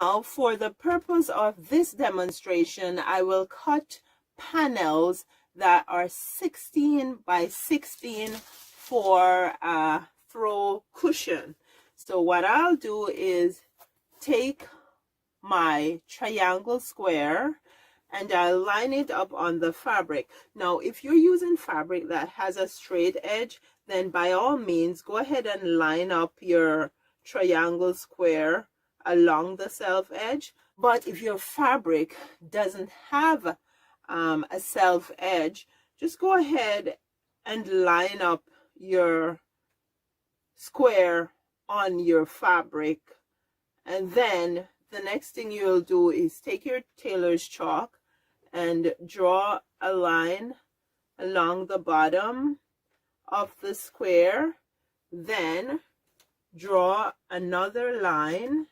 Now, for the purpose of this demonstration, I will cut panels that are 16 by 16 for a throw cushion. So what I'll do is take my triangle square and I'll line it up on the fabric. Now, if you're using fabric that has a straight edge, then by all means, go ahead and line up your triangle square along the self edge. But if your fabric doesn't have a self edge, just go ahead and line up your square on your fabric. And then the next thing you'll do is take your tailor's chalk and draw a line along the bottom of the square. Then draw another line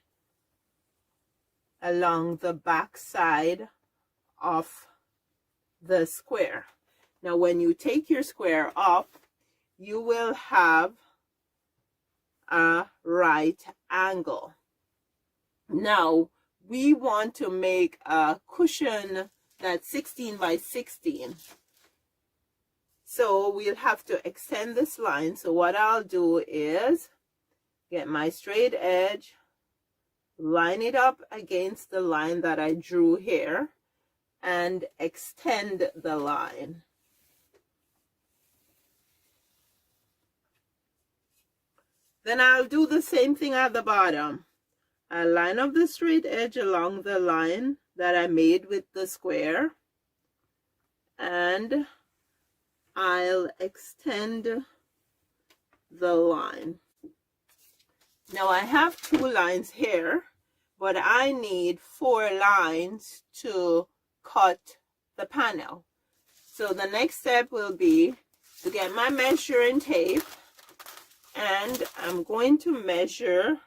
along the back side of the square. Now, when you take your square up, you will have a right angle. Now, we want to make a cushion that's 16 by 16. So we'll have to extend this line. So what I'll do is get my straight edge, line it up against the line that I drew here, and extend the line. Then I'll do the same thing at the bottom. I'll line up the straight edge along the line that I made with the square, and I'll extend the line. Now I have 2 lines here, but I need 4 lines to cut the panel. So the next step will be to get my measuring tape, and I'm going to measure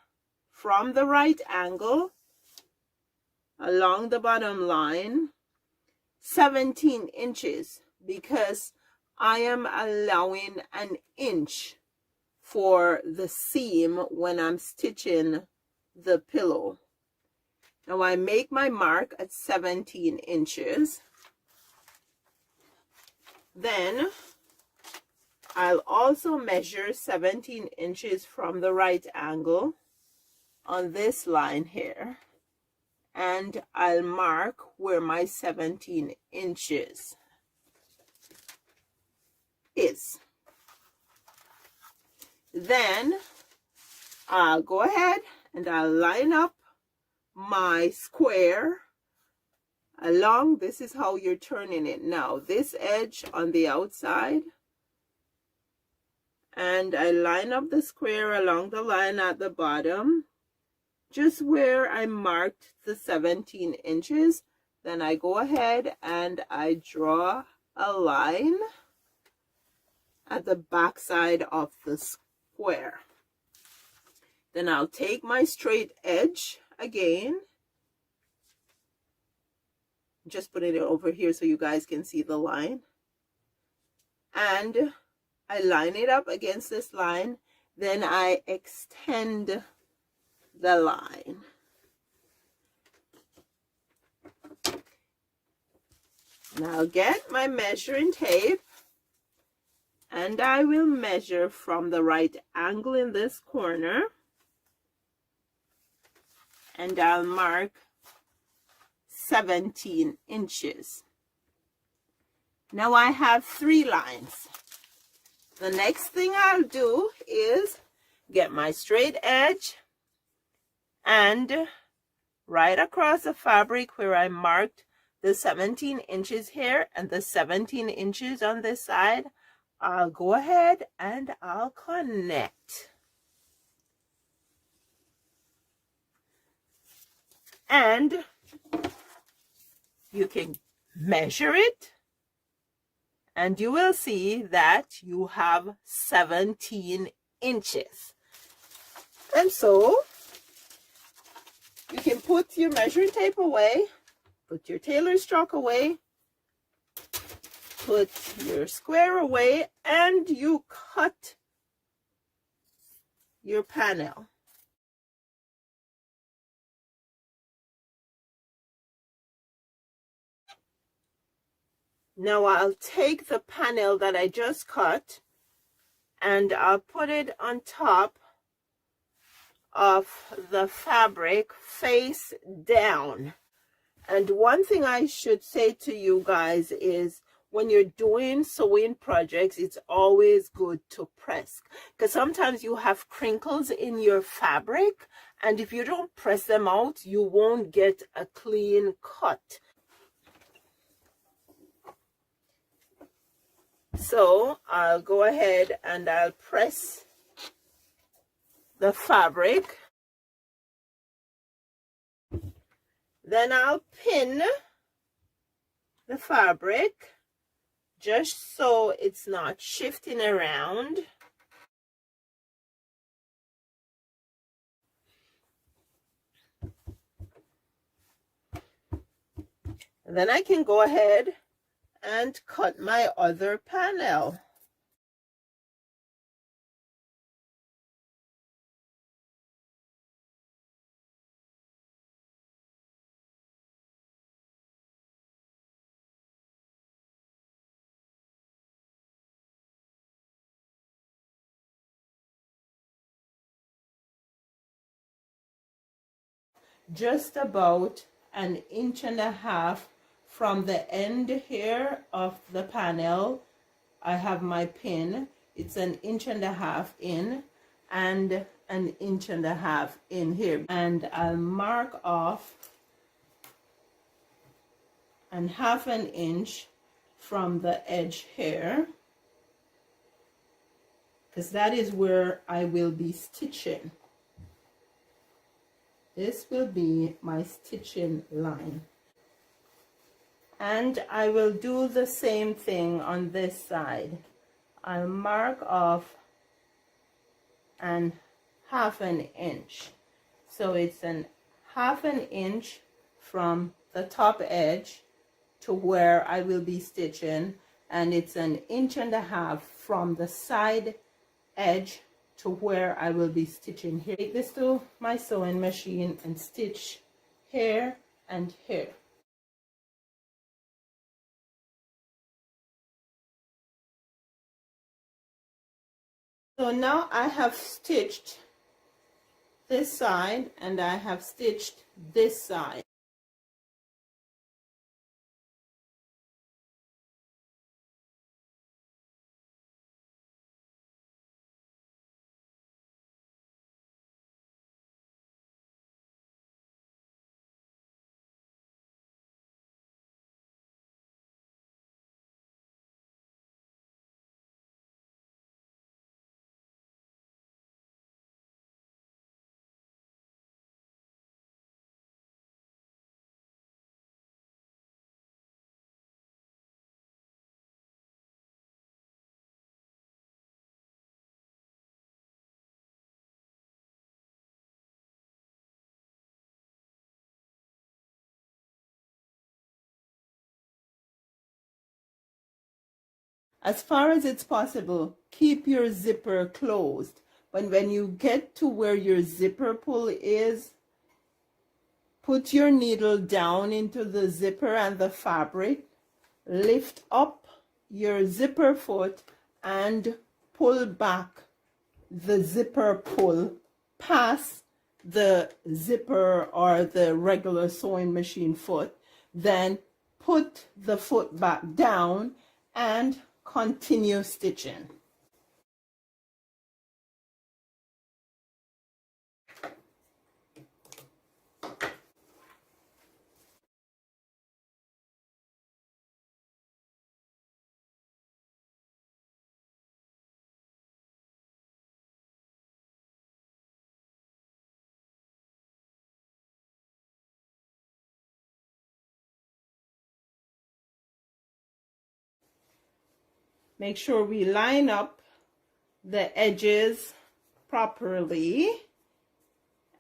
from the right angle along the bottom line 17 inches, because I am allowing an inch for the seam when I'm stitching the pillow. Now I make my mark at 17 inches. Then I'll also measure 17 inches from the right angle on this line here, and I'll mark where my 17 inches is. Then I'll go ahead and I'll line up my square along. This is how you're turning it now, this edge on the outside, and I line up the square along the line at the bottom, just where I marked the 17 inches. Then I go ahead and I draw a line at the back side of the square. Then I'll take my straight edge again, just putting it over here so you guys can see the line, and I line it up against this line. Then I extend the line. Now get my measuring tape, and I will measure from the right angle in this corner, and I'll mark 17 inches. Now I have 3 lines. The next thing I'll do is get my straight edge and right across the fabric where I marked the 17 inches here and the 17 inches on this side, I'll go ahead and I'll connect. And you can measure it, and you will see that you have 17 inches. And so you can put your measuring tape away, put your tailor's chalk away, put your square away, and you cut your panel. Now I'll take the panel that I just cut and I'll put it on top of the fabric face down. And one thing I should say to you guys is when you're doing sewing projects, it's always good to press, because sometimes you have crinkles in your fabric, and if you don't press them out, you won't get a clean cut. So I'll go ahead and I'll press the fabric. Then I'll pin the fabric just so it's not shifting around. And then I can go ahead and cut my other panel. Just about 1.5 inches from the end here of the panel. I have my pin. It's 1.5 inches in and 1.5 inches in here, and I'll mark off 1/2 inch from the edge here, because that is where I will be stitching. This will be my stitching line. And I will do the same thing on this side. I'll mark off 1/2 inch. So it's 1/2 inch from the top edge to where I will be stitching, and it's 1.5 inches from the side edge to where I will be stitching here. Take this to my sewing machine and stitch here and here. So now I have stitched this side and I have stitched this side. As far as it's possible, keep your zipper closed. But when you get to where your zipper pull is, put your needle down into the zipper and the fabric, lift up your zipper foot and pull back the zipper pull past the zipper or the regular sewing machine foot. Then put the foot back down and continue stitching. Make sure we line up the edges properly,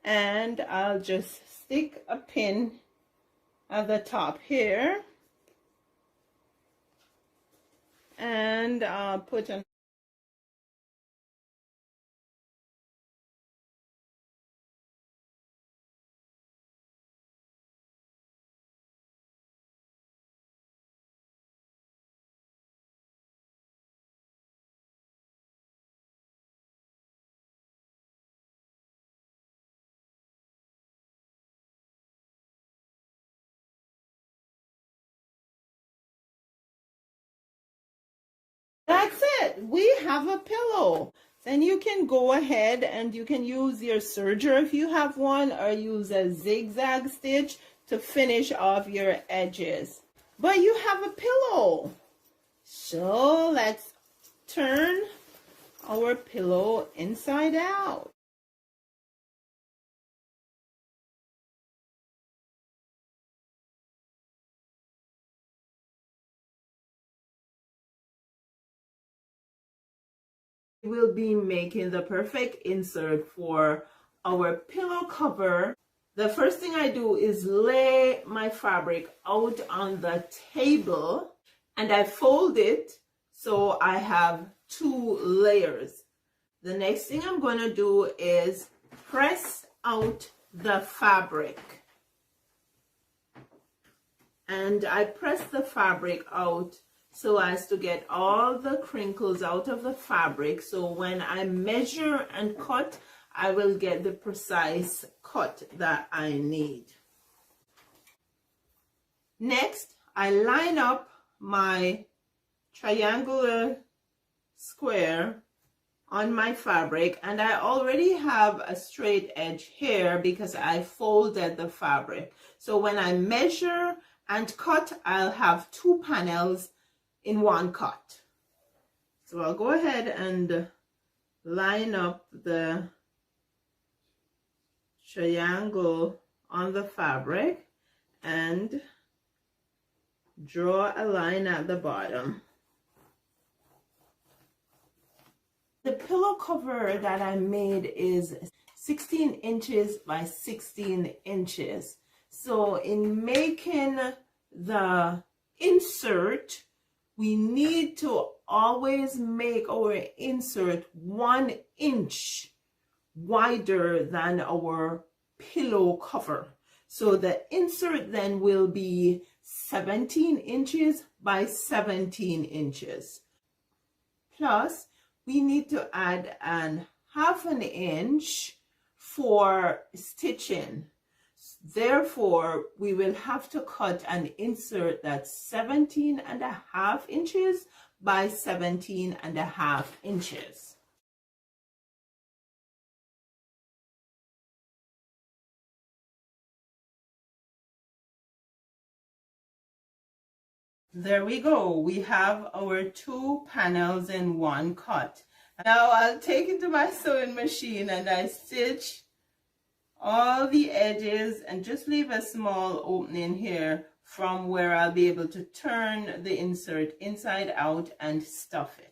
and I'll just stick a pin at the top here, and I'll put an that's it. We have a pillow. Then you can go ahead and you can use your serger if you have one, or use a zigzag stitch to finish off your edges. But you have a pillow. So let's turn our pillow inside out. We'll be making the perfect insert for our pillow cover. The first thing I do is lay my fabric out on the table and I fold it so I have 2 layers. The next thing I'm going to do is press out the fabric. And I press the fabric out so as to get all the crinkles out of the fabric. So when I measure and cut, I will get the precise cut that I need. Next, I line up my triangular square on my fabric, and I already have a straight edge here because I folded the fabric. So when I measure and cut, I'll have 2 panels in 1 cut. So I'll go ahead and line up the triangle on the fabric and draw a line at the bottom. The pillow cover that I made is 16 inches by 16 inches. So in making the insert, we need to always make our insert 1 inch wider than our pillow cover. So the insert then will be 17 inches by 17 inches. Plus, we need to add an 1/2 inch for stitching. Therefore, we will have to cut an insert that's 17.5 inches by 17.5 inches. There we go. We have our 2 panels in 1 cut. Now I'll take it to my sewing machine and I stitch all the edges and just leave a small opening here from where I'll be able to turn the insert inside out and stuff it.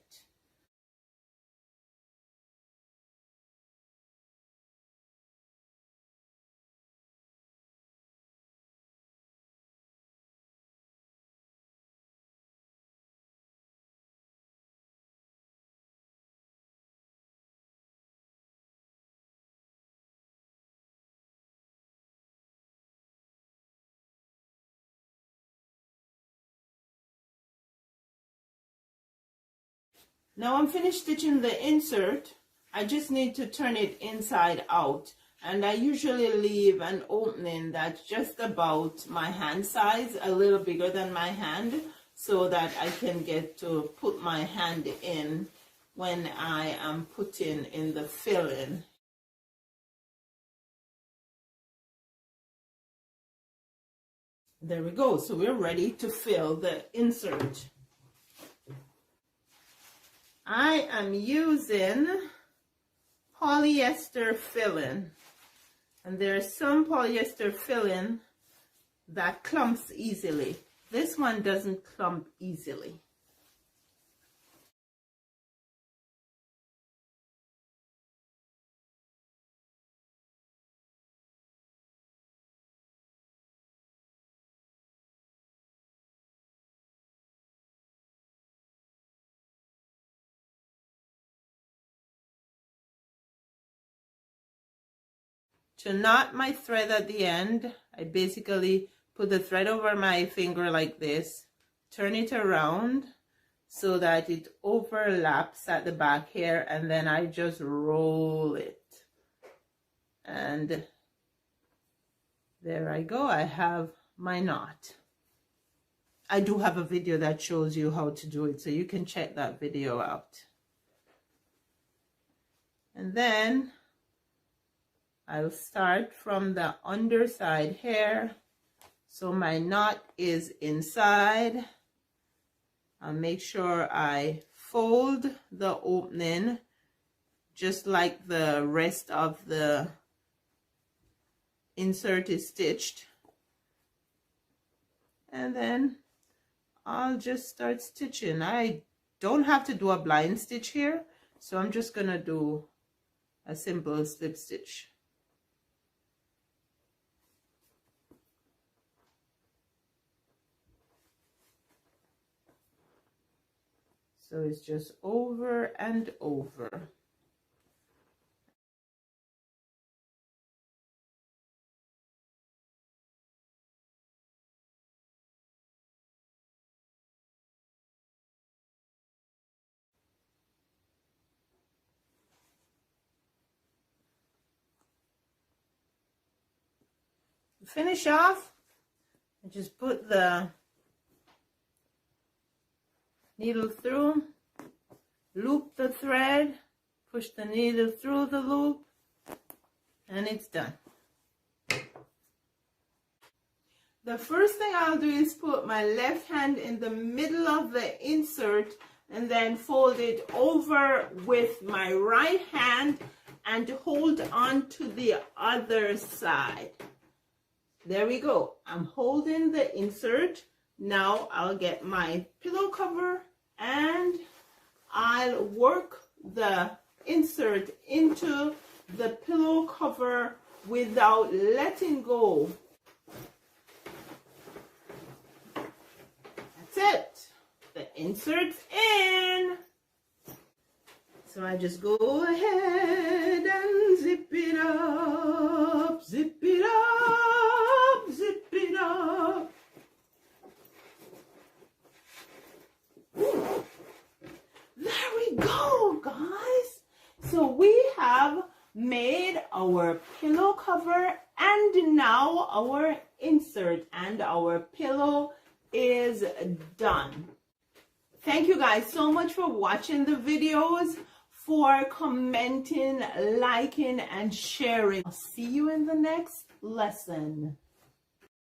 Now I'm finished stitching the insert. I just need to turn it inside out, and I usually leave an opening that's just about my hand size, a little bigger than my hand, so that I can get to put my hand in when I am putting in the filling. There we go. So we're ready to fill the insert. I am using polyester filling, and there's some polyester filling that clumps easily. This one doesn't clump easily. To knot my thread at the end, I basically put the thread over my finger like this, turn it around so that it overlaps at the back here, and then I just roll it. And there I go, I have my knot. I do have a video that shows you how to do it, so you can check that video out. And then I'll start from the underside here. So my knot is inside. I'll make sure I fold the opening just like the rest of the insert is stitched. And then I'll just start stitching. I don't have to do a blind stitch here, so I'm just gonna do a simple slip stitch. So it's just over and over. Finish off, I just put the needle through, loop the thread, push the needle through the loop, and it's done. The first thing I'll do is put my left hand in the middle of the insert and then fold it over with my right hand and hold on to the other side. There we go. I'm holding the insert. Now I'll get my pillow cover and I'll work the insert into the pillow cover without letting go. That's it. The insert's in. So I just go ahead and zip it up, zip it up, zip it up. There we go, guys. So we have made our pillow cover and now our insert, and our pillow is done. Thank you guys so much for watching the videos, for commenting, liking, and sharing. I'll see you in the next lesson.